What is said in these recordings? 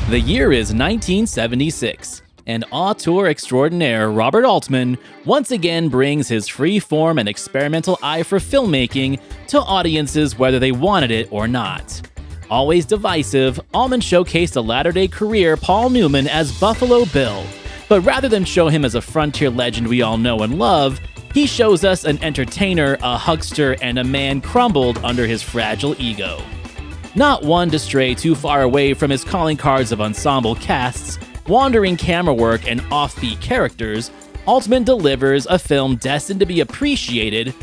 The year is 1976, and auteur extraordinaire Robert Altman once again brings his free-form and experimental eye for filmmaking to audiences whether they wanted it or not. Always divisive, Altman showcased a latter-day career Paul Newman as Buffalo Bill, but rather than show him as a frontier legend we all know and love, he shows us an entertainer, a huckster, and a man crumbled under his fragile ego. Not one to stray too far away from his calling cards of ensemble casts, wandering camera work, and offbeat characters, Altman delivers a film destined to be appreciated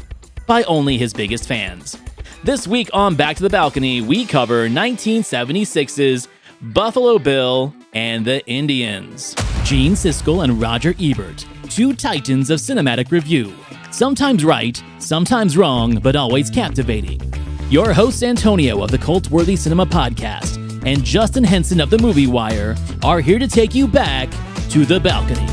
by only his biggest fans. This week on Back to the Balcony, we cover 1976's Buffalo Bill and the Indians. Gene Siskel and Roger Ebert, two titans of cinematic review. Sometimes right, sometimes wrong, but always captivating. Your hosts Antonio of the Cult-Worthy Cinema Podcast and Justin Henson of the Movie Wire are here to take you back to the balcony.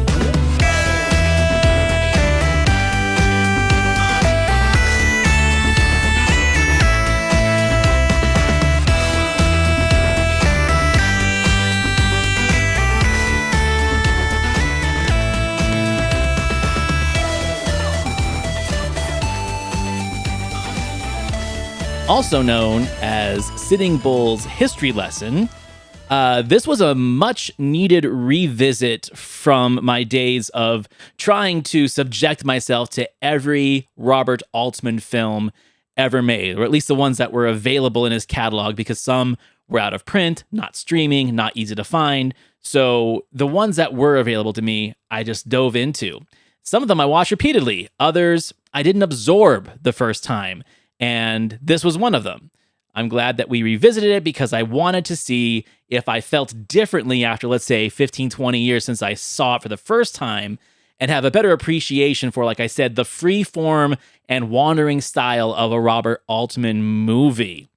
Also known as Sitting Bull's history lesson, this was a much-needed revisit from my days of trying to subject myself to every Robert Altman film ever made, or at least the ones that were available in his catalog, because some were out of print, not streaming, not easy to find. So the ones that were available to me, I just dove into. Some of them I watched repeatedly. Others I didn't absorb the first time. And this was one of them. I'm glad that we revisited it because I wanted to see if I felt differently after, let's say, 15, 20 years since I saw it for the first time and have a better appreciation for, like I said, the free form and wandering style of a Robert Altman movie.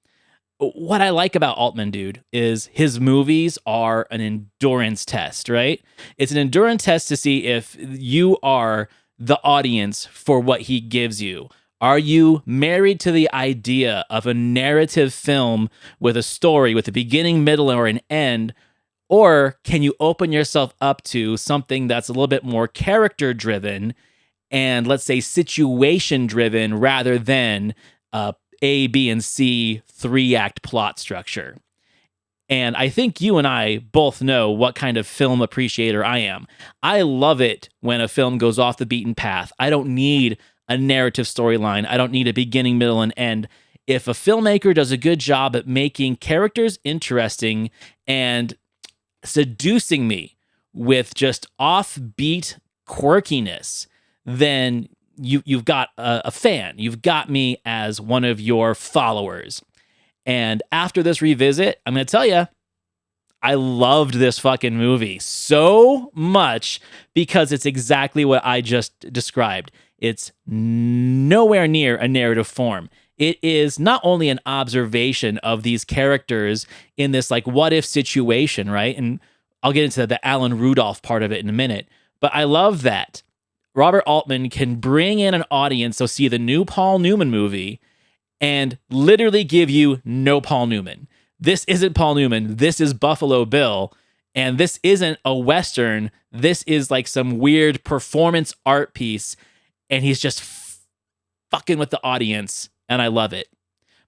What I like about Altman, dude, is his movies are an endurance test, right? It's an endurance test to see if you are the audience for what he gives you. Are you married to the idea of a narrative film with a story, with a beginning, middle, or an end? Or can you open yourself up to something that's a little bit more character-driven and, let's say, situation-driven rather than A, B, and C three-act plot structure? And I think you and I both know what kind of film appreciator I am. I love it when a film goes off the beaten path. I don't need a narrative storyline. I don't need a beginning, middle, and end. If a filmmaker does a good job at making characters interesting and seducing me with just offbeat quirkiness, then you've got a fan. You've got me as one of your followers. And after this revisit, I'm going to tell you, I loved this fucking movie so much because it's exactly what I just described. It's nowhere near a narrative form. It is not only an observation of these characters in this like what if situation, right? And I'll get into the Alan Rudolph part of it in a minute. But I love that Robert Altman can bring in an audience to see the new Paul Newman movie and literally give you no Paul Newman. This isn't Paul Newman. This is Buffalo Bill. And this isn't a Western. This is like some weird performance art piece. And he's just fucking with the audience, and I love it.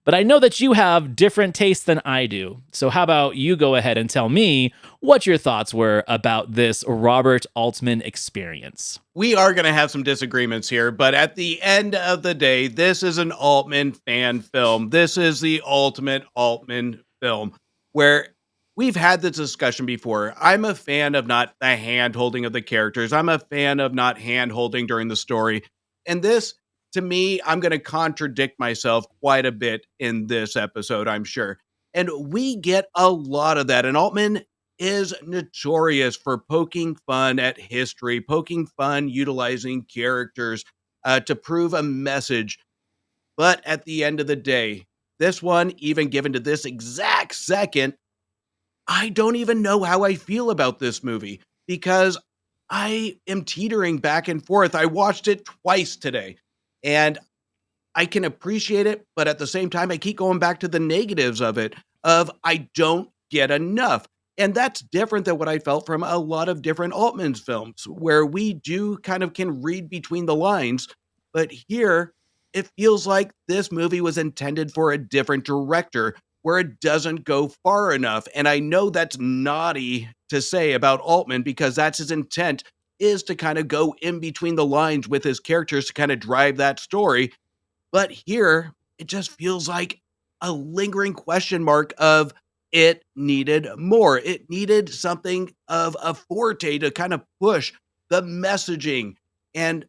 But I know that you have different tastes than I do. So how about you go ahead and tell me what your thoughts were about this Robert Altman experience? We are going to have some disagreements here, but at the end of the day, this is an Altman fan film. This is the ultimate Altman film where we've had this discussion before. I'm a fan of not the hand-holding of the characters. I'm a fan of not hand-holding during the story. And this, to me, I'm going to contradict myself quite a bit in this episode, I'm sure. And we get a lot of that. And Altman is notorious for poking fun at history, poking fun, utilizing characters to prove a message. But at the end of the day, this one, even given to this exact second, I don't even know how I feel about this movie because I am teetering back and forth. I watched it twice today and I can appreciate it, but at the same time, I keep going back to the negatives of it, of I don't get enough. And that's different than what I felt from a lot of different Altman's films, where we do kind of can read between the lines. But here, it feels like this movie was intended for a different director, where it doesn't go far enough. And I know that's naughty to say about Altman because that's his intent, is to kind of go in between the lines with his characters to kind of drive that story. But here, it just feels like a lingering question mark of it needed more. It needed something of a forte to kind of push the messaging. And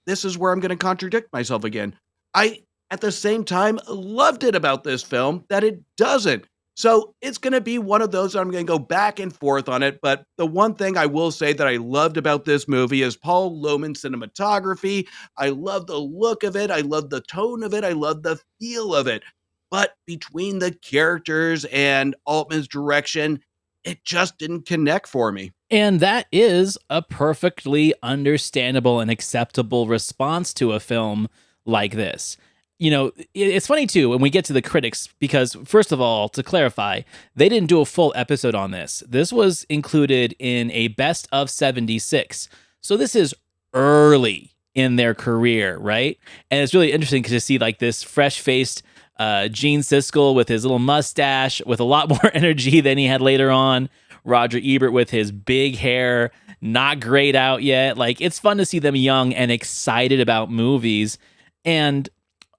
this is where I'm going to contradict myself again. I, at the same time, loved it about this film that it doesn't. So it's going to be one of those I'm going to go back and forth on it. But the one thing I will say that I loved about this movie is Paul Lohman's cinematography. I love the look of it. I love the tone of it. I love the feel of it. But between the characters and Altman's direction, it just didn't connect for me. And that is a perfectly understandable and acceptable response to a film like this. You know, it's funny too when we get to the critics, because first of all, to clarify, they didn't do a full episode on this. This was included in a best of 76. So this is early in their career, right? And it's really interesting to see like this fresh-faced Gene Siskel with his little mustache with a lot more energy than he had later on. Roger Ebert with his big hair, not grayed out yet. Like, it's fun to see them young and excited about movies. And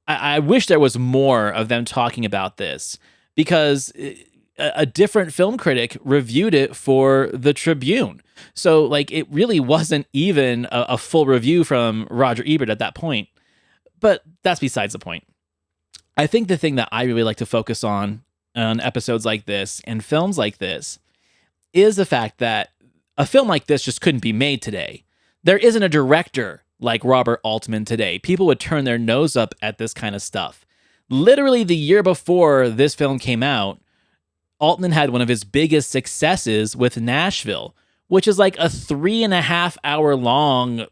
I wish there was more of them talking about this, because a different film critic reviewed it for the Tribune. So, like, it really wasn't even a full review from Roger Ebert at that point. But that's besides the point. I think the thing that I really like to focus on episodes like this and films like this is the fact that a film like this just couldn't be made today. There isn't a director like Robert Altman today. People would turn their nose up at this kind of stuff. Literally the year before this film came out, Altman had one of his biggest successes with Nashville, which is like a 3.5 hour long,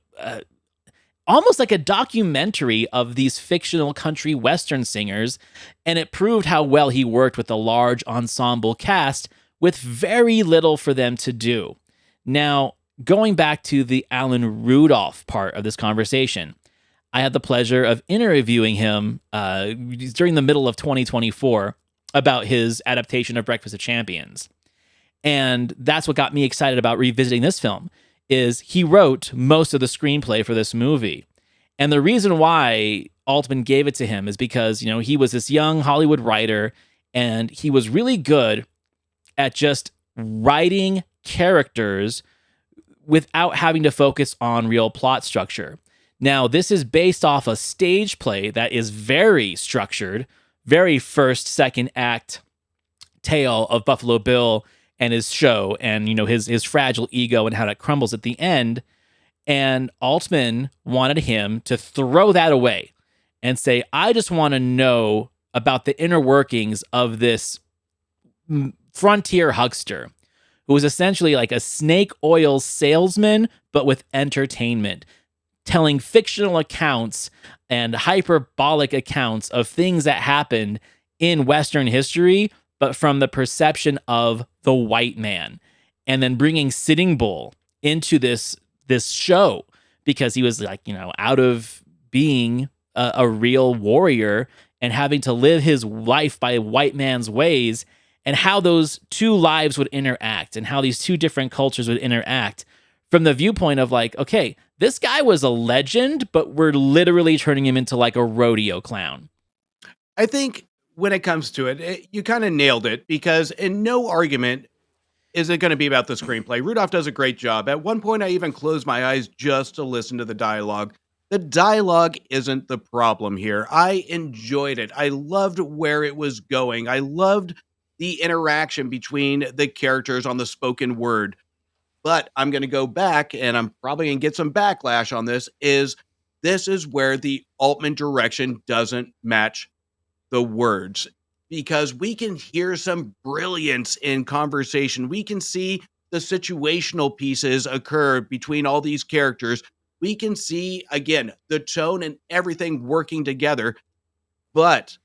almost like a documentary of these fictional country western singers. And it proved how well he worked with a large ensemble cast with very little for them to do. Now, going back to the Alan Rudolph part of this conversation, I had the pleasure of interviewing him during the middle of 2024 about his adaptation of Breakfast of Champions. And that's what got me excited about revisiting this film, is he wrote most of the screenplay for this movie. And the reason why Altman gave it to him is because, you know, he was this young Hollywood writer, and he was really good at just writing characters without having to focus on real plot structure. Now, this is based off a stage play that is very structured, very first, second act tale of Buffalo Bill and his show, and, you know, his fragile ego and how that crumbles at the end. And Altman wanted him to throw that away and say, I just want to know about the inner workings of this frontier huckster, who was essentially like a snake oil salesman, but with entertainment, telling fictional accounts and hyperbolic accounts of things that happened in Western history, but from the perception of the white man. And then bringing Sitting Bull into this show, because he was, like, you know, out of being a real warrior and having to live his life by white man's ways, and how those two lives would interact and how these two different cultures would interact from the viewpoint of, like, okay, this guy was a legend, but we're literally turning him into like a rodeo clown. I think when it comes to it, you kind of nailed it, because in no argument is it going to be about the screenplay. Rudolph does a great job. At one point, I even closed my eyes just to listen to the dialogue. The dialogue isn't the problem here. I enjoyed it. I loved where it was going. I loved the interaction between the characters on the spoken word. But I'm going to go back, and I'm probably going to get some backlash on this is where the Altman direction doesn't match the words, because we can hear some brilliance in conversation. We can see the situational pieces occur between all these characters. We can see, again, the tone and everything working together. But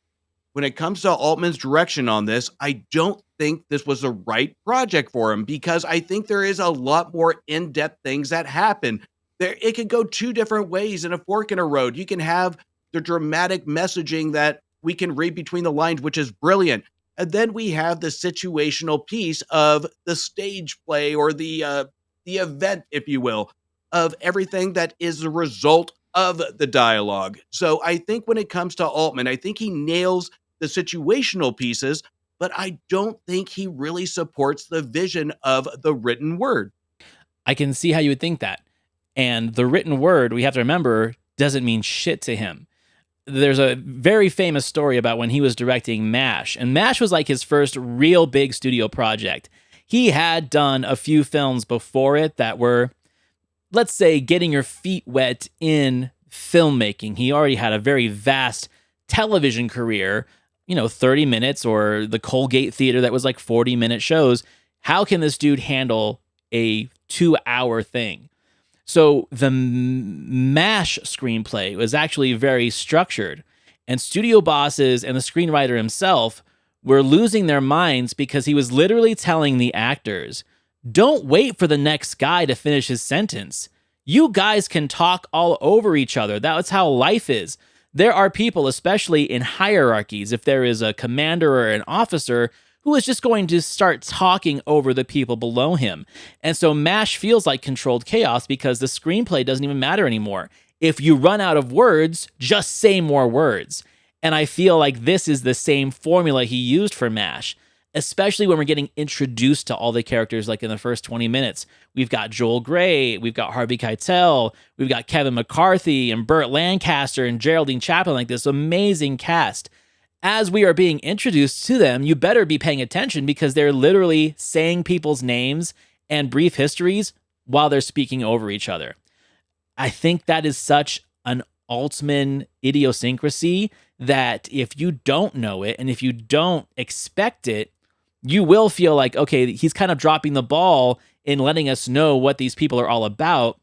when it comes to Altman's direction on this, I don't think this was the right project for him, because I think there is a lot more in-depth things that happen. It could go two different ways in a fork in a road. You can have the dramatic messaging that we can read between the lines, which is brilliant. And then we have the situational piece of the stage play, or the event, if you will, of everything that is the result of the dialogue. So I think when it comes to Altman, I think he nails the situational pieces, but I don't think he really supports the vision of the written word. I can see how you would think that. And the written word, we have to remember, doesn't mean shit to him. There's a very famous story about when he was directing MASH, and MASH was like his first real big studio project. He had done a few films before it that were, let's say, getting your feet wet in filmmaking. He already had a very vast television career, 30 minutes, or the Colgate Theater that was like 40-minute shows. How can this dude handle a 2-hour thing? So the MASH screenplay was actually very structured, and studio bosses and the screenwriter himself were losing their minds because he was literally telling the actors, don't wait for the next guy to finish his sentence. You guys can talk all over each other. That's how life is. There are people, especially in hierarchies, if there is a commander or an officer who is just going to start talking over the people below him. And so MASH feels like controlled chaos because the screenplay doesn't even matter anymore. If you run out of words, just say more words. And I feel like this is the same formula he used for MASH, especially when we're getting introduced to all the characters like in the first 20 minutes. We've got Joel Grey, we've got Harvey Keitel, we've got Kevin McCarthy and Burt Lancaster and Geraldine Chaplin, like this amazing cast. As we are being introduced to them, you better be paying attention because they're literally saying people's names and brief histories while they're speaking over each other. I think that is such an Altman idiosyncrasy that if you don't know it and if you don't expect it, you will feel like, okay, he's kind of dropping the ball in letting us know what these people are all about,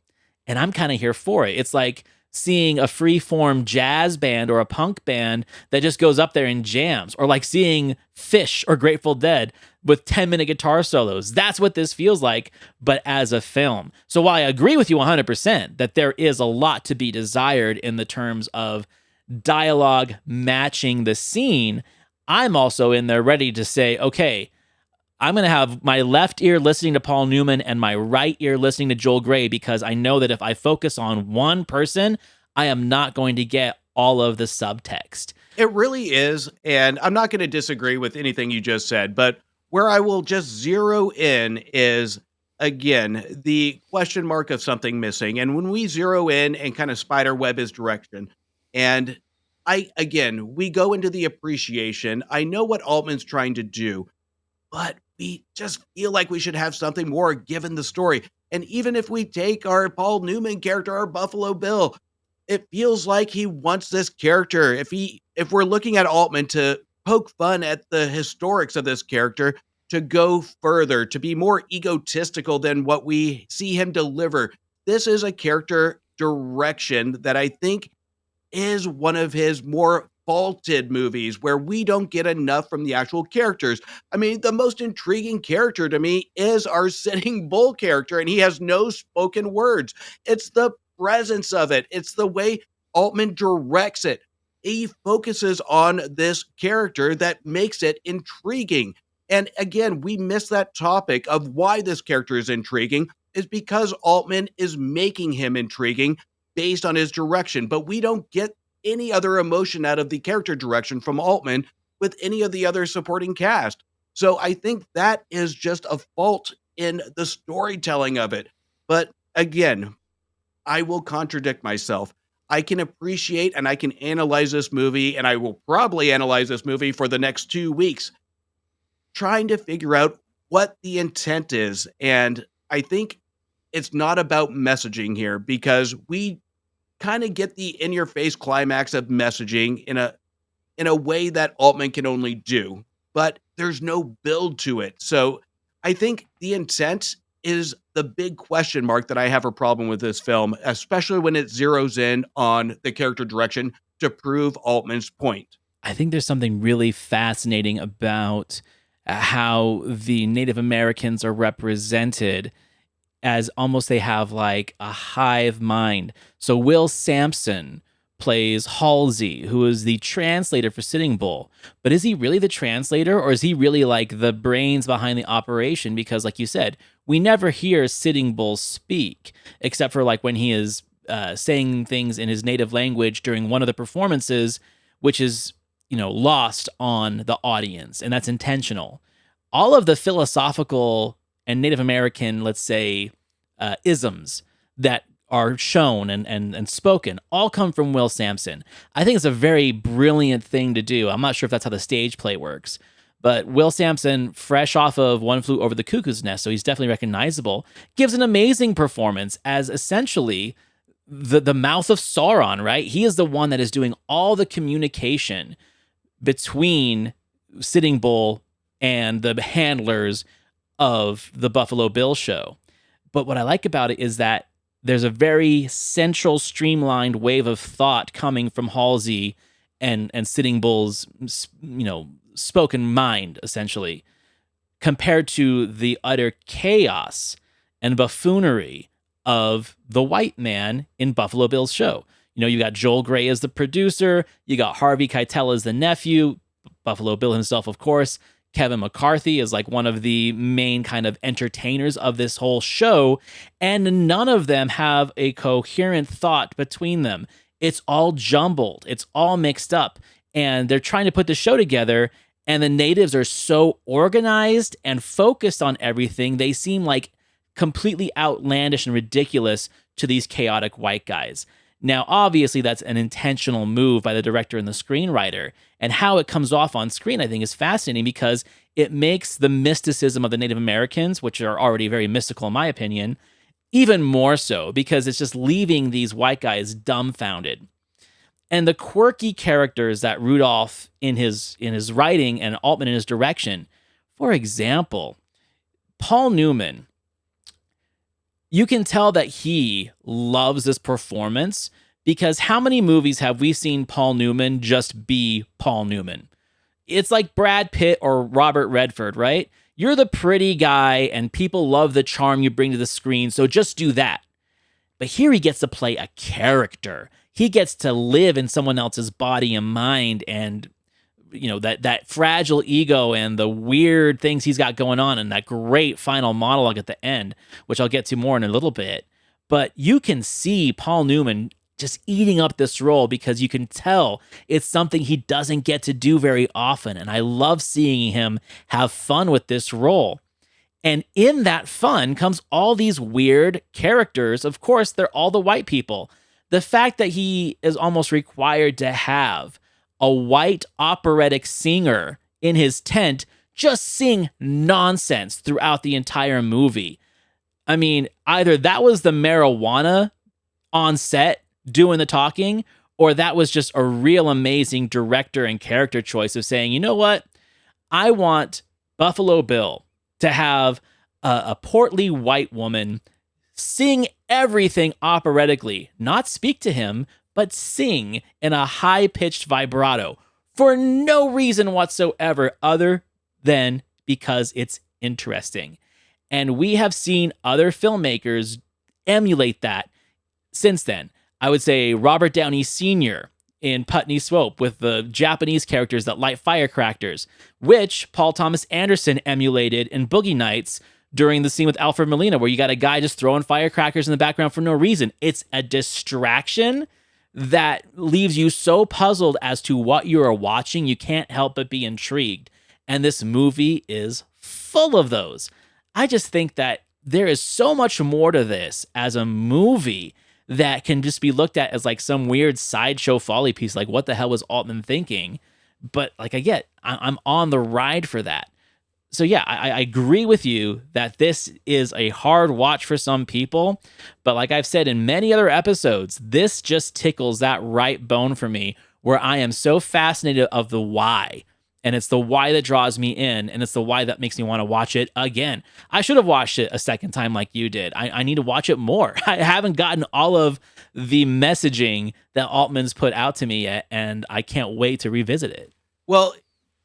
and I'm kind of here for it. It's like seeing a free-form jazz band or a punk band that just goes up there and jams, or like seeing Phish or Grateful Dead with 10-minute guitar solos. That's what this feels like, but as a film. So while I agree with you 100% that there is a lot to be desired in the terms of dialogue matching the scene, I'm also in there ready to say, okay, I'm going to have my left ear listening to Paul Newman and my right ear listening to Joel Grey, because I know that if I focus on one person, I am not going to get all of the subtext. It really is. And I'm not going to disagree with anything you just said, but where I will just zero in is, again, the question mark of something missing. And when we zero in and kind of spiderweb his direction, and we go into the appreciation. I know what Altman's trying to do, but we just feel like we should have something more given the story. And even if we take our Paul Newman character, our Buffalo Bill, it feels like he wants this character. If we're looking at Altman to poke fun at the historics of this character, to go further, to be more egotistical than what we see him deliver, this is a character direction that I think is one of his more faulted movies, where we don't get enough from the actual characters. I mean, the most intriguing character to me is our Sitting Bull character, and he has no spoken words. It's the presence of it. It's the way Altman directs it. He focuses on this character that makes it intriguing. And again, we miss that topic of why this character is intriguing is because Altman is making him intriguing based on his direction, but we don't get any other emotion out of the character direction from Altman with any of the other supporting cast. So I think that is just a fault in the storytelling of it. But again, I will contradict myself. I can appreciate and I can analyze this movie, and I will probably analyze this movie for the next 2 weeks, trying to figure out what the intent is. And I think it's not about messaging here, because we kind of get the in-your-face climax of messaging in a way that Altman can only do, but there's no build to it. So I think the intent is the big question mark that I have a problem with this film, especially when it zeroes in on the character direction to prove Altman's point. I think there's something really fascinating about how the Native Americans are represented as almost they have like a hive mind. So Will Sampson plays Halsey, who is the translator for Sitting Bull. But is he really the translator, or is he really like the brains behind the operation? Because like you said, we never hear Sitting Bull speak, except for like when he is saying things in his native language during one of the performances, which is, lost on the audience, and that's intentional. All of the philosophical and Native American, let's say, isms that are shown and spoken all come from Will Sampson. I think it's a very brilliant thing to do. I'm not sure if that's how the stage play works, but Will Sampson, fresh off of One Flew Over the Cuckoo's Nest, so he's definitely recognizable, gives an amazing performance as essentially the mouth of Sauron, right? He is the one that is doing all the communication between Sitting Bull and the handlers of the Buffalo Bill show. But what I like about it is that there's a very central, streamlined wave of thought coming from Halsey and Sitting Bull's, spoken mind, essentially, compared to the utter chaos and buffoonery of the white man in Buffalo Bill's show. You got Joel Grey as the producer, you got Harvey Keitel as the nephew, Buffalo Bill himself, of course. Kevin McCarthy is like one of the main kind of entertainers of this whole show, and none of them have a coherent thought between them. It's all jumbled. It's all mixed up, and they're trying to put the show together, and the natives are so organized and focused on everything, they seem like completely outlandish and ridiculous to these chaotic white guys. Now, obviously, that's an intentional move by the director and the screenwriter, and how it comes off on screen, I think, is fascinating because it makes the mysticism of the Native Americans, which are already very mystical in my opinion, even more so because it's just leaving these white guys dumbfounded. And the quirky characters that Rudolph in his writing and Altman in his direction, for example, Paul Newman, you can tell that he loves this performance because how many movies have we seen Paul Newman just be Paul Newman? It's like Brad Pitt or Robert Redford, right? You're the pretty guy and people love the charm you bring to the screen, so just do that. But here he gets to play a character. He gets to live in someone else's body and mind, and that fragile ego and the weird things he's got going on, and that great final monologue at the end, which I'll get to more in a little bit. But you can see Paul Newman just eating up this role because you can tell it's something he doesn't get to do very often. And I love seeing him have fun with this role. And in that fun comes all these weird characters. Of course, they're all the white people. The fact that he is almost required to have a white operatic singer in his tent just sing nonsense throughout the entire movie. I mean, either that was the marijuana on set doing the talking, or that was just a real amazing director and character choice of saying, you know what? I want Buffalo Bill to have a portly white woman sing everything operatically, not speak to him, but sing in a high-pitched vibrato for no reason whatsoever other than because it's interesting. And we have seen other filmmakers emulate that since then. I would say Robert Downey Sr. in Putney Swope with the Japanese characters that light firecrackers, which Paul Thomas Anderson emulated in Boogie Nights during the scene with Alfred Molina, where you got a guy just throwing firecrackers in the background for no reason. It's a distraction that leaves you so puzzled as to what you are watching, you can't help but be intrigued. And this movie is full of those. I just think that there is so much more to this as a movie that can just be looked at as like some weird sideshow folly piece. Like, what the hell was Altman thinking? But like, I'm on the ride for that. So yeah, I agree with you that this is a hard watch for some people. But like I've said in many other episodes, this just tickles that right bone for me, where I am so fascinated of the why. And it's the why that draws me in, and it's the why that makes me want to watch it again. I should have watched it a second time like you did. I need to watch it more. I haven't gotten all of the messaging that Altman's put out to me yet, and I can't wait to revisit it. Well,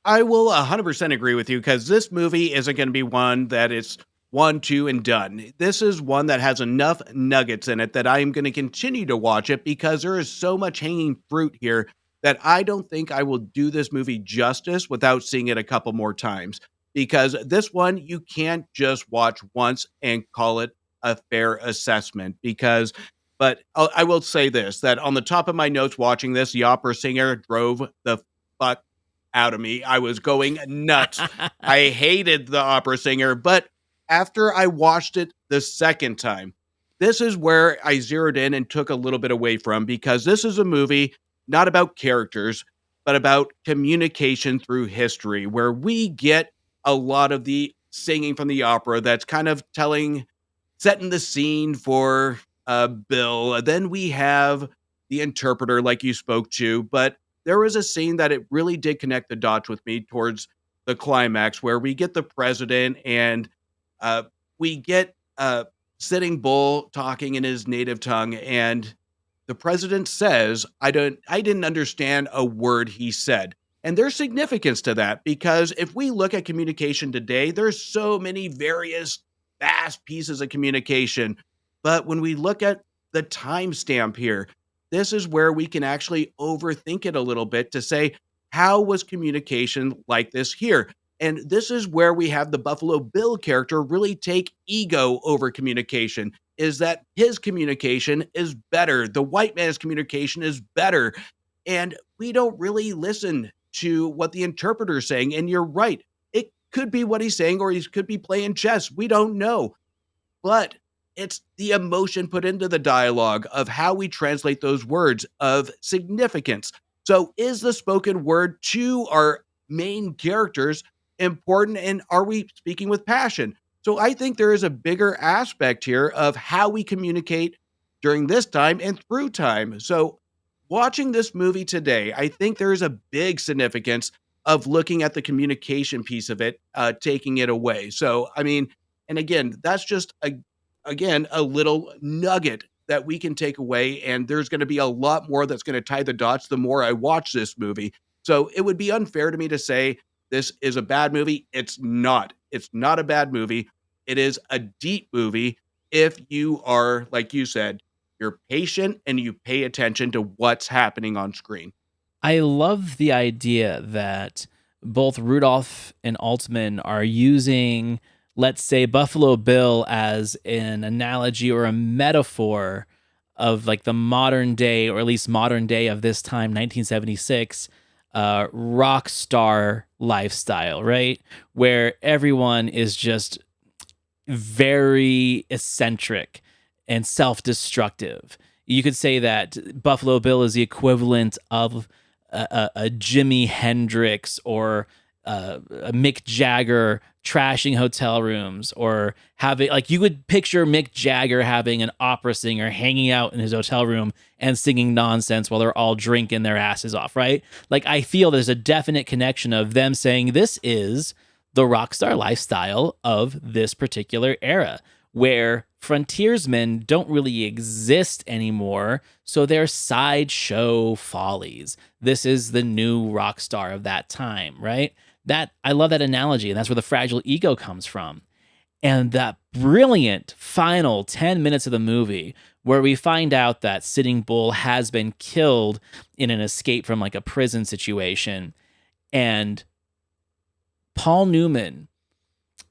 I will 100% agree with you because this movie isn't going to be one that it's one, two, and done. This is one that has enough nuggets in it that I am going to continue to watch it because there is so much hanging fruit here that I don't think I will do this movie justice without seeing it a couple more times. Because this one, you can't just watch once and call it a fair assessment. But I will say this that on the top of my notes watching this, the opera singer drove the fuck out of me. I was going nuts. I hated the opera singer, but after I watched it the second time, this is where I zeroed in and took a little bit away from because this is a movie not about characters, but about communication through history, where we get a lot of the singing from the opera that's kind of setting the scene for Bill. Then we have the interpreter, like you spoke to, but there was a scene that it really did connect the dots with me towards the climax where we get the president and uh, we get Sitting Bull talking in his native tongue, and the president says, I didn't understand a word he said." And there's significance to that because if we look at communication today, there's so many various fast pieces of communication. But when we look at the timestamp here, this is where we can actually overthink it a little bit to say, how was communication like this here? And this is where we have the Buffalo Bill character really take ego over communication, is that his communication is better. The white man's communication is better. And we don't really listen to what the interpreter's saying. And you're right. It could be what he's saying, or he could be playing chess. We don't know. But it's the emotion put into the dialogue of how we translate those words of significance. So is the spoken word to our main characters important, and are we speaking with passion? So I think there is a bigger aspect here of how we communicate during this time and through time. So watching this movie today, I think there is a big significance of looking at the communication piece of it, taking it away. So, I mean, and again, that's just a little nugget that we can take away. And there's going to be a lot more that's going to tie the dots the more I watch this movie. So it would be unfair to me to say this is a bad movie. It's not. It's not a bad movie. It is a deep movie if you are, like you said, you're patient and you pay attention to what's happening on screen. I love the idea that both Rudolph and Altman are using, let's say, Buffalo Bill as an analogy or a metaphor of like the modern day, or at least modern day of this time, 1976, rock star lifestyle, right? Where everyone is just very eccentric and self-destructive. You could say that Buffalo Bill is the equivalent of a Jimi Hendrix or a Mick Jagger trashing hotel rooms, or having, like, you would picture Mick Jagger having an opera singer hanging out in his hotel room and singing nonsense while they're all drinking their asses off, right? Like, I feel there's a definite connection of them saying this is the rock star lifestyle of this particular era, where frontiersmen don't really exist anymore, so they're sideshow follies. This is the new rock star of that time, right? That, I love that analogy, and that's where the fragile ego comes from. And that brilliant final 10 minutes of the movie where we find out that Sitting Bull has been killed in an escape from like a prison situation, and Paul Newman,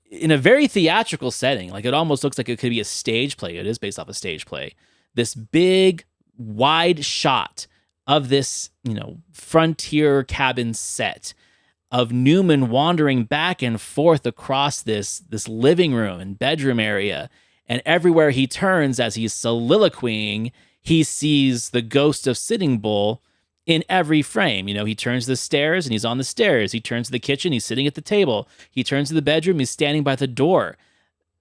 in a very theatrical setting, like it almost looks like it could be a stage play. It is based off a stage play. This big, wide shot of this, frontier cabin set of Newman wandering back and forth across this living room and bedroom area. And everywhere he turns as he's soliloquying, he sees the ghost of Sitting Bull in every frame. He turns to the stairs and he's on the stairs. He turns to the kitchen, he's sitting at the table. He turns to the bedroom, he's standing by the door.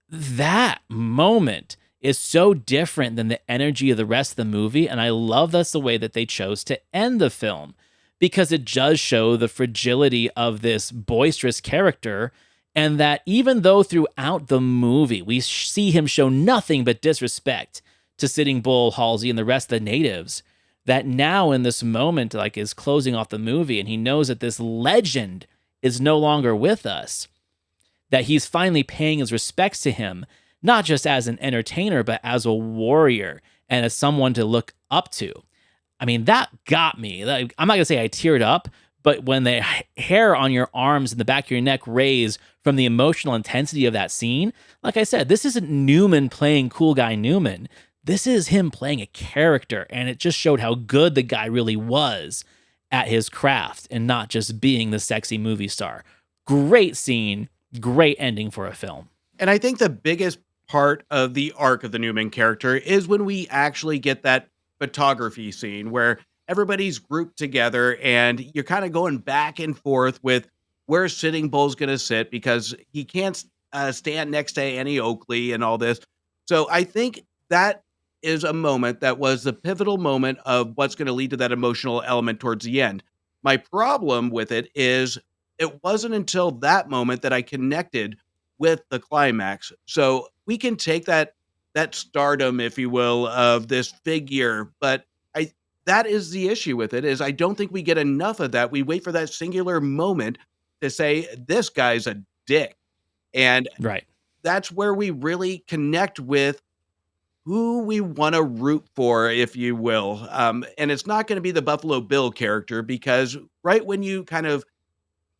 That moment is so different than the energy of the rest of the movie, and I love that's the way that they chose to end the film, because it does show the fragility of this boisterous character, and that even though throughout the movie we see him show nothing but disrespect to Sitting Bull, Halsey, and the rest of the natives, that now in this moment, like, is closing off the movie, and he knows that this legend is no longer with us, that he's finally paying his respects to him, not just as an entertainer, but as a warrior and as someone to look up to. I mean, that got me. Like, I'm not going to say I teared up, but when the hair on your arms and the back of your neck raise from the emotional intensity of that scene, like I said, this isn't Newman playing cool guy Newman. This is him playing a character, and it just showed how good the guy really was at his craft and not just being the sexy movie star. Great scene, great ending for a film. And I think the biggest part of the arc of the Newman character is when we actually get that photography scene where everybody's grouped together and you're kind of going back and forth with where Sitting Bull's going to sit because he can't stand next to Annie Oakley and all this. So I think that is a moment that was the pivotal moment of what's going to lead to that emotional element towards the end. My problem with it is it wasn't until that moment that I connected with the climax. So we can take that stardom, if you will, of this figure, but that is the issue with it, is I don't think we get enough of that. We wait for that singular moment to say, this guy's a dick. And Right. that's where we really connect with who we want to root for, if you will. And it's not going to be the Buffalo Bill character, because right when you kind of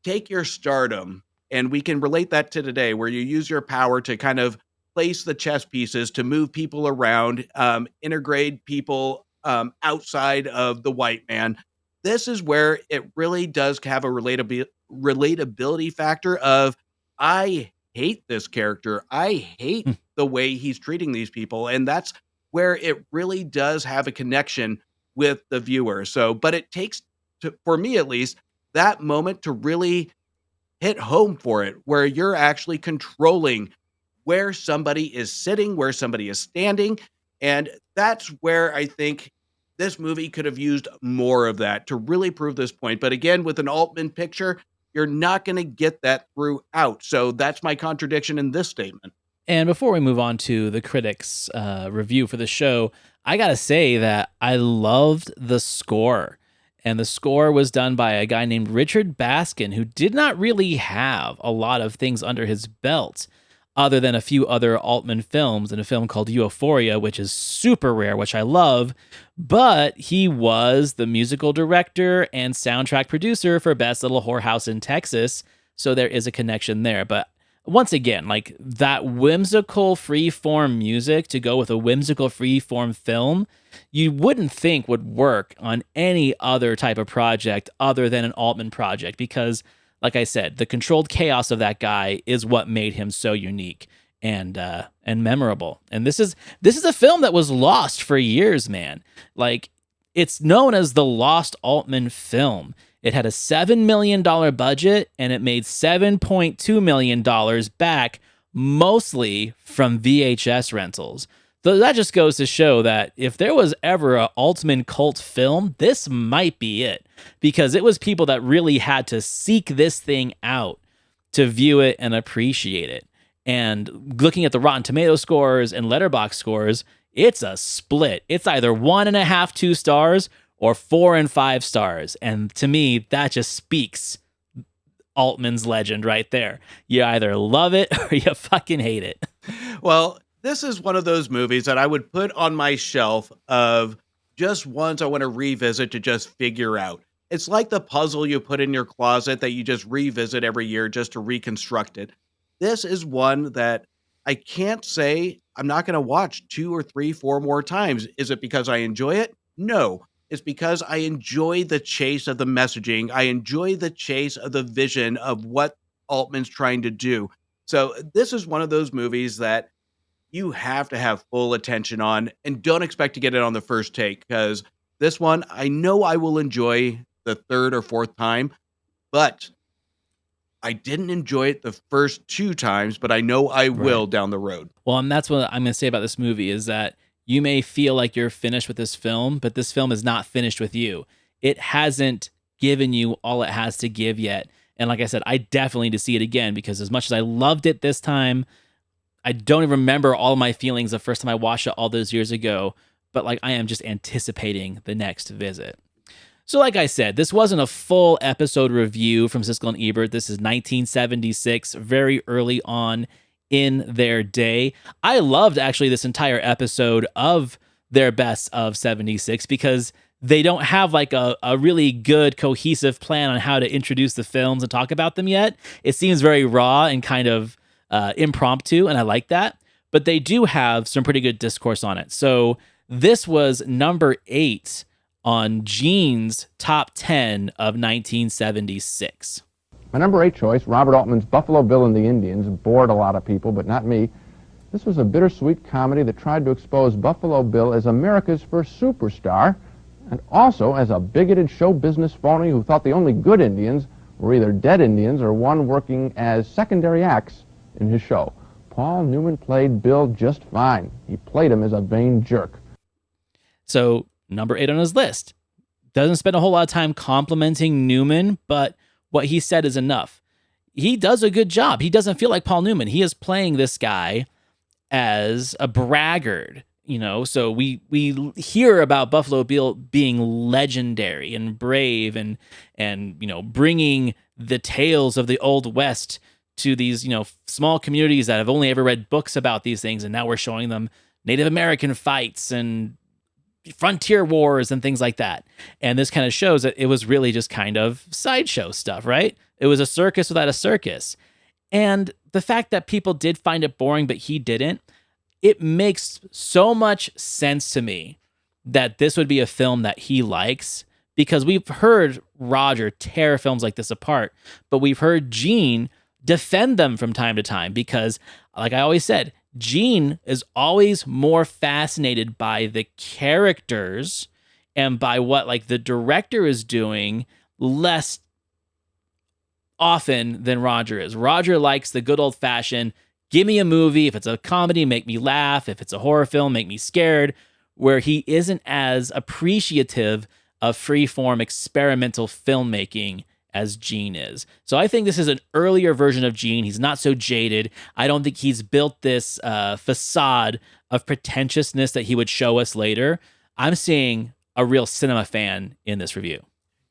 take your stardom, and we can relate that to today, where you use your power to kind of place the chess pieces to move people around, integrate people outside of the white man. This is where it really does have a relatability factor of, I hate this character. I hate the way he's treating these people. And that's where it really does have a connection with the viewer. So, but it takes, for me at least, that moment to really hit home for it, where you're actually controlling where somebody is sitting, where somebody is standing. And that's where I think this movie could have used more of that to really prove this point. But again, with an Altman picture, you're not going to get that throughout. So that's my contradiction in this statement. And before we move on to the critics' review for the show, I got to say that I loved the score. And the score was done by a guy named Richard Baskin, who did not really have a lot of things under his belt, other than a few other Altman films and a film called Euphoria, which is super rare, which I love. But he was the musical director and soundtrack producer for Best Little Whorehouse in Texas, so there is a connection there. But once again, like, that whimsical freeform music to go with a whimsical freeform film, you wouldn't think would work on any other type of project other than an Altman project, because, like I said, the controlled chaos of that guy is what made him so unique and memorable. And this is a film that was lost for years, man. Like, it's known as the Lost Altman film. It had a $7 million budget, and it made $7.2 million back, mostly from VHS rentals. So that just goes to show that if there was ever an Altman cult film, this might be it, because it was people that really had to seek this thing out to view it and appreciate it. And looking at the Rotten Tomato scores and Letterboxd scores, it's a split. It's either 1.5, 2 stars, or 4 and 5 stars. And to me, that just speaks Altman's legend right there. You either love it or you fucking hate it. Well, this is one of those movies that I would put on my shelf of just ones I want to revisit to just figure out. It's like the puzzle you put in your closet that you just revisit every year just to reconstruct it. This is one that I can't say I'm not going to watch 2 or 3, 4 more times. Is it because I enjoy it? No. It's because I enjoy the chase of the messaging. I enjoy the chase of the vision of what Altman's trying to do. So this is one of those movies that you have to have full attention on, and don't expect to get it on the first take, because this one, I know I will enjoy the 3rd or 4th time, but I didn't enjoy it the first 2 times, but I know I will down the road. Well, and that's what I'm going to say about this movie, is that you may feel like you're finished with this film, but this film is not finished with you. It hasn't given you all it has to give yet. And like I said, I definitely need to see it again, because as much as I loved it this time, I don't even remember all of my feelings the first time I watched it all those years ago, but like, I am just anticipating the next visit. So like I said, this wasn't a full episode review from Siskel and Ebert. This is 1976, very early on in their day. I loved actually this entire episode of their best of 76 because they don't have like a really good cohesive plan on how to introduce the films and talk about them yet. It seems very raw and kind of impromptu, and I like that. But they do have some pretty good discourse on it. So this was number 8 on Gene's top 10 of 1976. My number 8 choice, Robert Altman's Buffalo Bill and the Indians, bored a lot of people, but not me. This was a bittersweet comedy that tried to expose Buffalo Bill as America's first superstar, and also as a bigoted show business phony who thought the only good Indians were either dead Indians or one working as secondary acts in his show. Paul Newman played Bill just fine. He played him as a vain jerk. So, number 8 on his list. Doesn't spend a whole lot of time complimenting Newman, but what he said is enough. He does a good job. He doesn't feel like Paul Newman. He is playing this guy as a braggart, you know. So we hear about Buffalo Bill being legendary and brave and you know, bringing the tales of the Old West to these, you know, small communities that have only ever read books about these things, and now we're showing them Native American fights and frontier wars and things like that. And this kind of shows that it was really just kind of sideshow stuff, right? It was a circus without a circus. And the fact that people did find it boring, but he didn't, it makes so much sense to me that this would be a film that he likes, because we've heard Roger tear films like this apart, but we've heard Gene defend them from time to time because, like I always said, Gene is always more fascinated by the characters and by what like the director is doing less often than Roger is. Roger likes the good old fashioned, give me a movie. If it's a comedy, make me laugh. If it's a horror film, make me scared, where he isn't as appreciative of freeform experimental filmmaking as Gene is. So I think this is an earlier version of Gene. He's not so jaded. I don't think he's built this facade of pretentiousness that he would show us later. I'm seeing a real cinema fan in this review.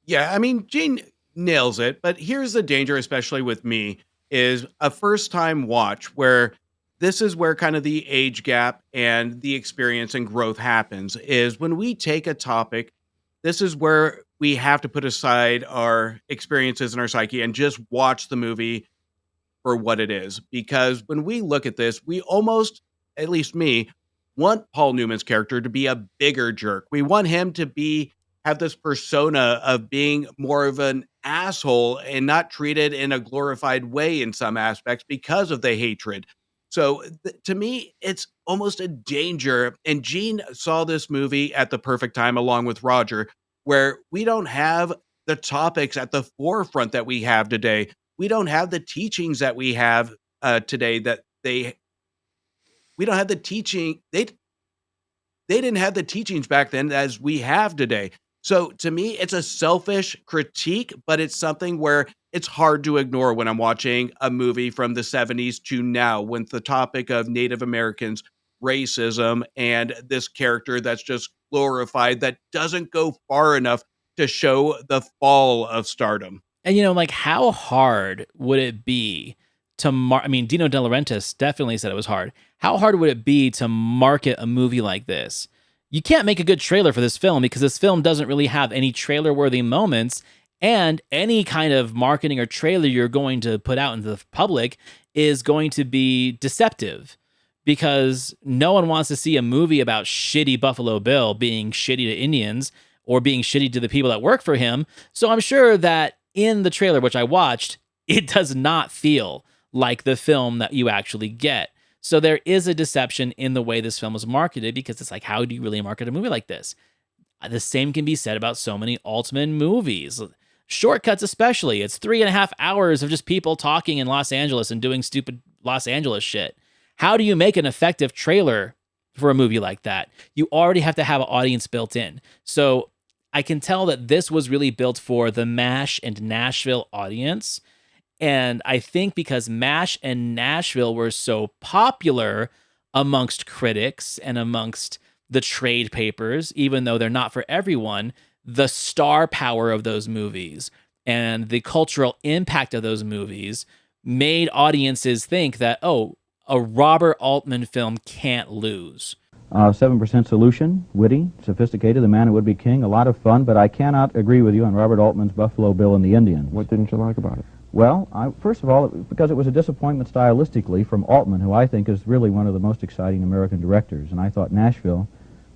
Yeah, I mean, Gene nails it, but here's the danger, especially with me, is a first-time watch where this is where kind of the age gap and the experience and growth happens, is when we take a topic, this is where we have to put aside our experiences and our psyche and just watch the movie for what it is. Because when we look at this, we almost, at least me, want Paul Newman's character to be a bigger jerk. We want him to have this persona of being more of an asshole and not treated in a glorified way in some aspects because of the hatred. So to me, it's almost a danger. And Gene saw this movie at the perfect time, along with Roger, where we don't have the topics at the forefront that we have today. We don't have the teachings that we have today we don't have the teaching. They didn't have the teachings back then as we have today. So to me, it's a selfish critique, but it's something where it's hard to ignore when I'm watching a movie from the 70s to now, when the topic of Native Americans, racism, and this character that's just glorified that doesn't go far enough to show the fall of stardom. And, you know, like, how hard would it be to I mean, Dino De Laurentiis definitely said it was hard. How hard would it be to market a movie like this? You can't make a good trailer for this film because this film doesn't really have any trailer-worthy moments, and any kind of marketing or trailer you're going to put out into the public is going to be deceptive, because no one wants to see a movie about shitty Buffalo Bill being shitty to Indians or being shitty to the people that work for him. So I'm sure that in the trailer, which I watched, it does not feel like the film that you actually get. So there is a deception in the way this film was marketed, because it's like, how do you really market a movie like this? The same can be said about so many Altman movies. Shortcuts especially. It's 3.5 hours of just people talking in Los Angeles and doing stupid Los Angeles shit. How do you make an effective trailer for a movie like that? You already have to have an audience built in. So I can tell that this was really built for the MASH and Nashville audience. And I think because MASH and Nashville were so popular amongst critics and amongst the trade papers, even though they're not for everyone, the star power of those movies and the cultural impact of those movies made audiences think that, oh, a Robert Altman film can't lose. 7% solution, witty, sophisticated, the man who would be king, a lot of fun, but I cannot agree with you on Robert Altman's Buffalo Bill and the Indians. What didn't you like about it? Well, first of all, because it was a disappointment stylistically from Altman, who I think is really one of the most exciting American directors, and I thought Nashville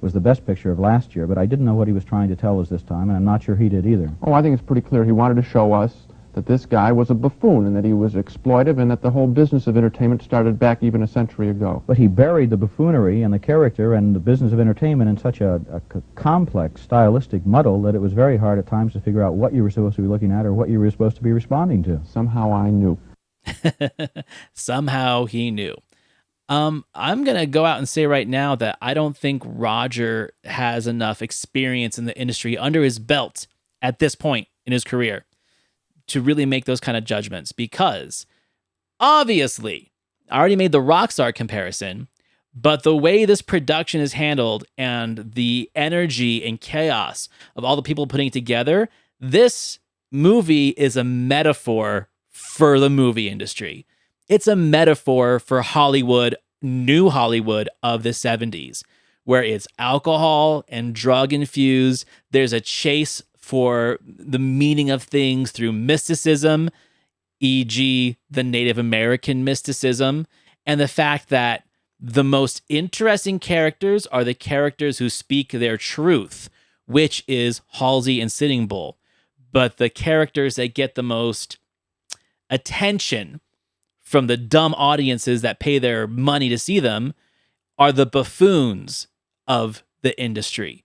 was the best picture of last year, but I didn't know what he was trying to tell us this time, and I'm not sure he did either. Oh, I think it's pretty clear he wanted to show us that this guy was a buffoon and that he was exploitive and that the whole business of entertainment started back even a century ago. But he buried the buffoonery and the character and the business of entertainment in such a complex stylistic muddle that it was very hard at times to figure out what you were supposed to be looking at or what you were supposed to be responding to. Somehow I knew. Somehow he knew. I'm going to go out and say right now that I don't think Roger has enough experience in the industry under his belt at this point in his career to really make those kind of judgments, because obviously I already made the Rockstar comparison, but the way this production is handled and the energy and chaos of all the people putting it together, this movie is a metaphor for the movie industry. It's a metaphor for Hollywood, new Hollywood of the 70s, where it's alcohol and drug infused. There's a chase for the meaning of things through mysticism, e.g. the Native American mysticism, and the fact that the most interesting characters are the characters who speak their truth, which is Halsey and Sitting Bull. But the characters that get the most attention from the dumb audiences that pay their money to see them are the buffoons of the industry.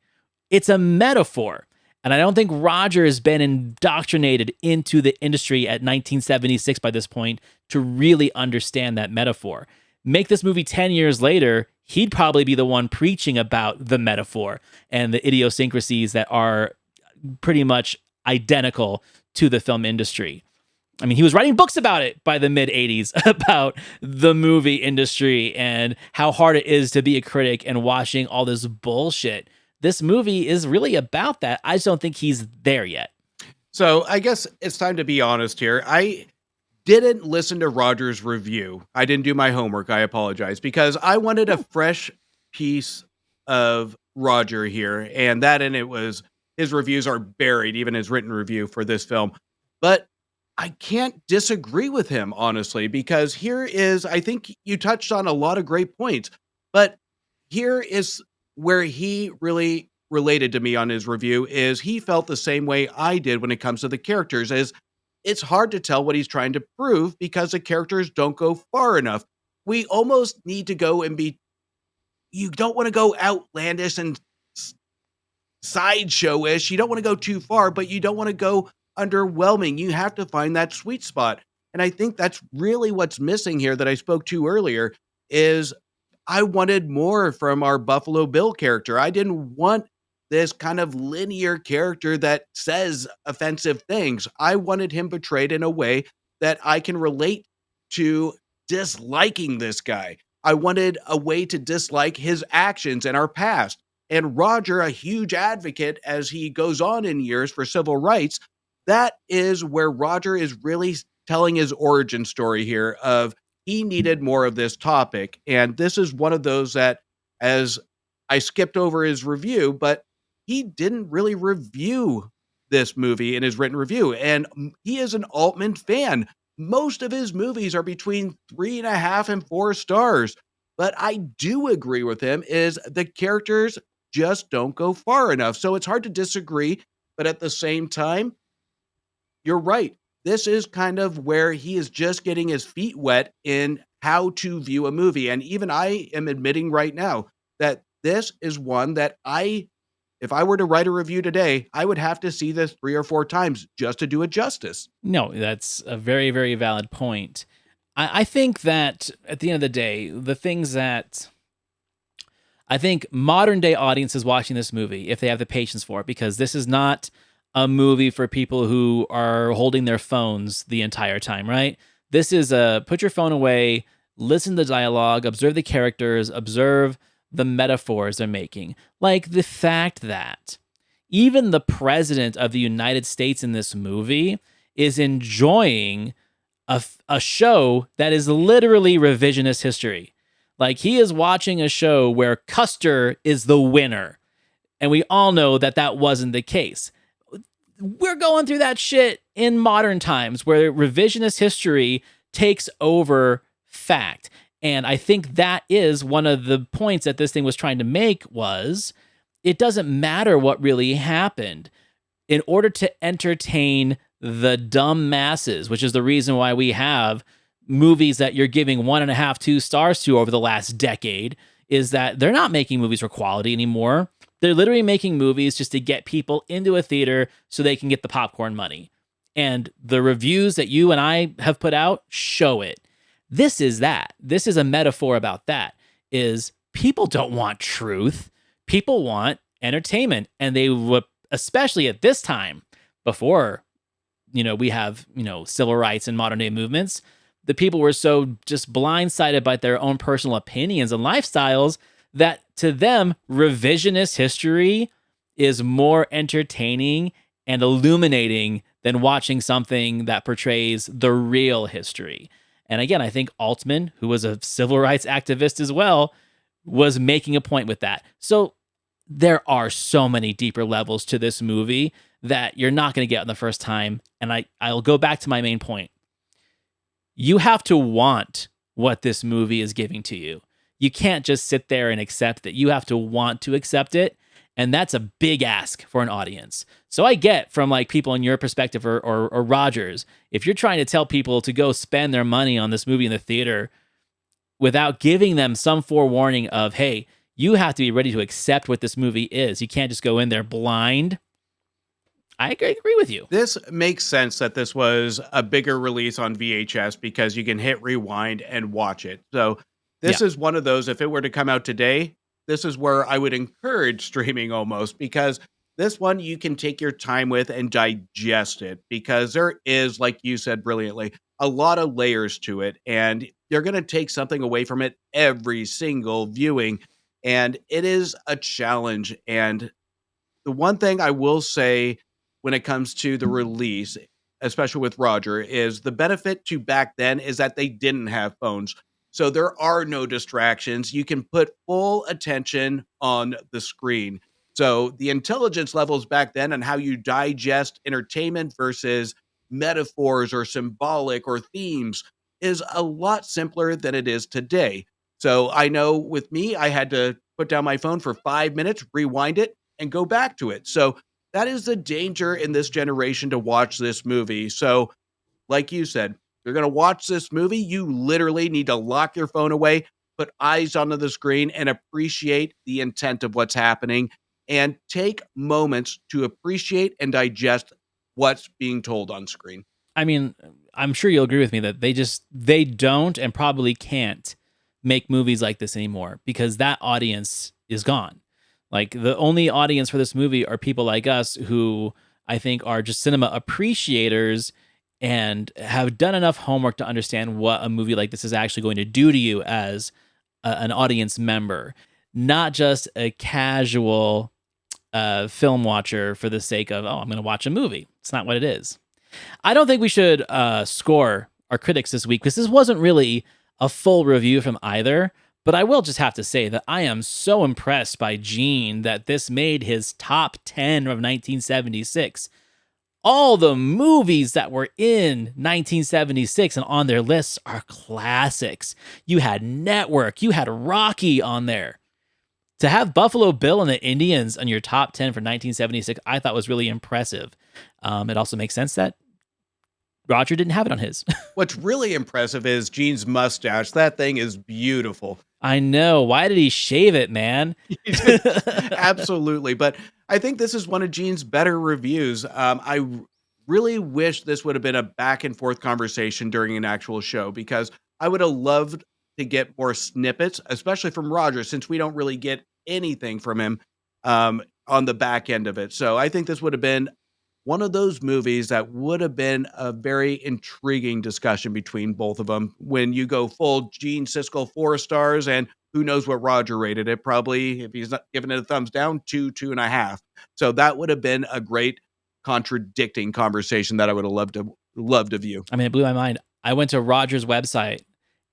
It's a metaphor. And I don't think Roger has been indoctrinated into the industry at 1976 by this point to really understand that metaphor. Make this movie 10 years later, he'd probably be the one preaching about the metaphor and the idiosyncrasies that are pretty much identical to the film industry. I mean, he was writing books about it by the mid-'80s, about the movie industry and how hard it is to be a critic and watching all this bullshit. This movie is really about that. I just don't think he's there yet. So I guess it's time to be honest here. I didn't listen to Roger's review. I didn't do my homework. I apologize, because I wanted a fresh piece of Roger here. And it was his reviews are buried, even his written review for this film. But I can't disagree with him, honestly, because I think you touched on a lot of great points, but here is where he really related to me on his review is he felt the same way I did when it comes to the characters, is it's hard to tell what he's trying to prove because the characters don't go far enough. We almost need to go and you don't want to go outlandish and sideshow-ish. You don't want to go too far, but you don't want to go underwhelming. You have to find that sweet spot. And I think that's really what's missing here that I spoke to earlier is I wanted more from our Buffalo Bill character. I didn't want this kind of linear character that says offensive things. I wanted him portrayed in a way that I can relate to disliking this guy. I wanted a way to dislike his actions and our past. And Roger, a huge advocate as he goes on in years for civil rights, that is where Roger is really telling his origin story here of he needed more of this topic. And this is one of those that, as I skipped over his review, but he didn't really review this movie in his written review. And he is an Altman fan. Most of his movies are between 3.5 and 4 stars. But I do agree with him is the characters just don't go far enough. So it's hard to disagree. But at the same time, you're right. This is kind of where he is just getting his feet wet in how to view a movie. And even I am admitting right now that this is one that if I were to write a review today, I would have to see this 3 or 4 times just to do it justice. No, that's a very, very valid point. I think that at the end of the day, the things that I think modern day audiences watching this movie, if they have the patience for it, because this is not a movie for people who are holding their phones the entire time, right? This is put your phone away, listen to the dialogue, observe the characters, observe the metaphors they're making. Like the fact that even the president of the United States in this movie is enjoying a show that is literally revisionist history. Like, he is watching a show where Custer is the winner. And we all know that that wasn't the case. We're going through that shit in modern times where revisionist history takes over fact. And I think that is one of the points that this thing was trying to make was it doesn't matter what really happened. In order to entertain the dumb masses, which is the reason why we have movies that you're giving 1.5, 2 stars to over the last decade, is that they're not making movies for quality anymore. They're literally making movies just to get people into a theater so they can get the popcorn money. And the reviews that you and I have put out show it. This is that. This is a metaphor about that, is people don't want truth. People want entertainment. And they would, especially at this time, before, we have, civil rights and modern day movements, the people were so just blindsided by their own personal opinions and lifestyles that to them, revisionist history is more entertaining and illuminating than watching something that portrays the real history. And again, I think Altman, who was a civil rights activist as well, was making a point with that. So there are so many deeper levels to this movie that you're not going to get on the first time. And I'll go back to my main point. You have to want what this movie is giving to you. You can't just sit there and accept it. You have to want to accept it. And that's a big ask for an audience. So I get from like people in your perspective or Rogers, if you're trying to tell people to go spend their money on this movie in the theater without giving them some forewarning of, hey, you have to be ready to accept what this movie is. You can't just go in there blind. I agree with you. This makes sense that this was a bigger release on VHS because you can hit rewind and watch it. So this is one of those, if it were to come out today, this is where I would encourage streaming almost, because this one you can take your time with and digest it, because there is, like you said brilliantly, a lot of layers to it, and you're going to take something away from it every single viewing, and it is a challenge. And the one thing I will say when it comes to the release, especially with Roger, is the benefit to back then is that they didn't have phones. So there are no distractions. You can put full attention on the screen. So the intelligence levels back then and how you digest entertainment versus metaphors or symbolic or themes is a lot simpler than it is today. So I know with me, I had to put down my phone for 5 minutes, rewind it, and go back to it. So that is the danger in this generation to watch this movie. So like you said, you're going to watch this movie, you literally need to lock your phone away, put eyes onto the screen, and appreciate the intent of what's happening, and take moments to appreciate and digest what's being told on screen. I mean, I'm sure you'll agree with me that they don't and probably can't make movies like this anymore because that audience is gone. Like, the only audience for this movie are people like us who I think are just cinema appreciators and have done enough homework to understand what a movie like this is actually going to do to you as an audience member, not just a casual film watcher for the sake of, I'm going to watch a movie. It's not what it is. I don't think we should score our critics this week because this wasn't really a full review from either. But I will just have to say that I am so impressed by Gene that this made his top 10 of 1976. All the movies that were in 1976 and on their lists are classics. You had Network, you had Rocky on there. To have Buffalo Bill and the Indians on your top 10 for 1976, I thought was really impressive. It also makes sense that Roger didn't have it on his. What's really impressive is Gene's mustache. That thing is beautiful. I know. Why did he shave it, man? Absolutely. But I think this is one of Gene's better reviews. I really wish this would have been a back and forth conversation during an actual show, because I would have loved to get more snippets, especially from Roger, since we don't really get anything from him on the back end of it. So I think this would have been one of those movies that would have been a very intriguing discussion between both of them. When you go full Gene Siskel 4 stars, and who knows what Roger rated it, probably, if he's not giving it a thumbs down, 2.5. So that would have been a great contradicting conversation that I would have loved to view. I mean, it blew my mind. I went to Roger's website,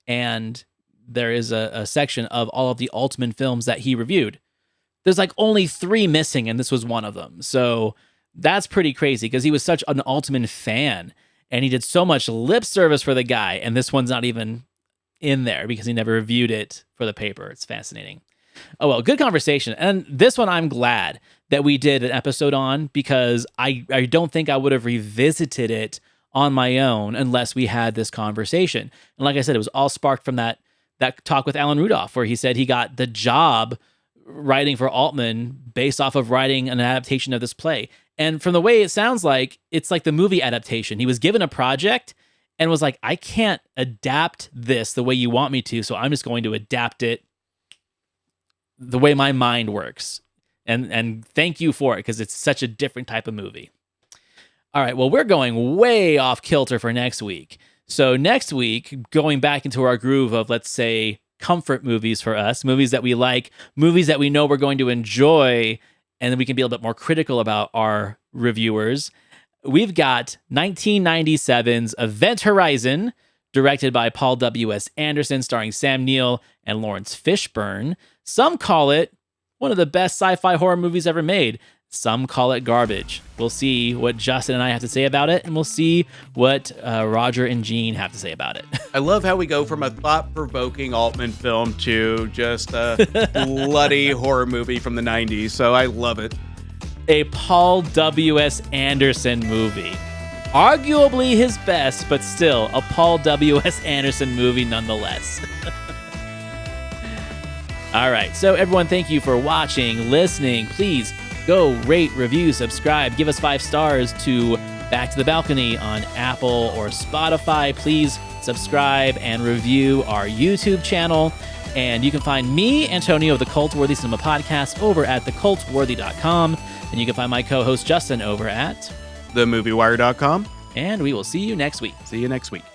and there is a section of all of the Altman films that he reviewed. There's like only 3 missing, and this was one of them. So that's pretty crazy because he was such an Altman fan, and he did so much lip service for the guy, and this one's not even in there because he never reviewed it for the paper. It's fascinating. Oh, well, good conversation. And this one I'm glad that we did an episode on, because I don't think I would have revisited it on my own unless we had this conversation. And like I said, it was all sparked from that talk with Alan Rudolph, where he said he got the job writing for Altman based off of writing an adaptation of this play. And from the way it sounds like, it's like the movie adaptation. He was given a project and was like, I can't adapt this the way you want me to, so I'm just going to adapt it the way my mind works. And thank you for it, because it's such a different type of movie. All right, well, we're going way off kilter for next week. So next week, going back into our groove of, let's say, comfort movies for us, movies that we like, movies that we know we're going to enjoy, and then we can be a little bit more critical about our reviewers. We've got 1997's Event Horizon, directed by Paul W.S. Anderson, starring Sam Neill and Lawrence Fishburne. Some call it one of the best sci-fi horror movies ever made. Some call it garbage. We'll see what Justin and I have to say about it, and we'll see what Roger and Gene have to say about it. I love how we go from a thought-provoking Altman film to just a bloody horror movie from the 90s, so I love it. A Paul W.S. Anderson movie. Arguably his best, but still a Paul W.S. Anderson movie nonetheless. All right, so everyone, thank you for watching, listening. Please go rate, review, subscribe, give us 5 stars to Back to the Balcony on Apple or Spotify. Please subscribe and review our YouTube channel. And you can find me, Antonio, of the Cult-Worthy Cinema Podcast, over at thecultworthy.com. And you can find my co-host Justin over at TheMovieWire.com. And we will see you next week. See you next week.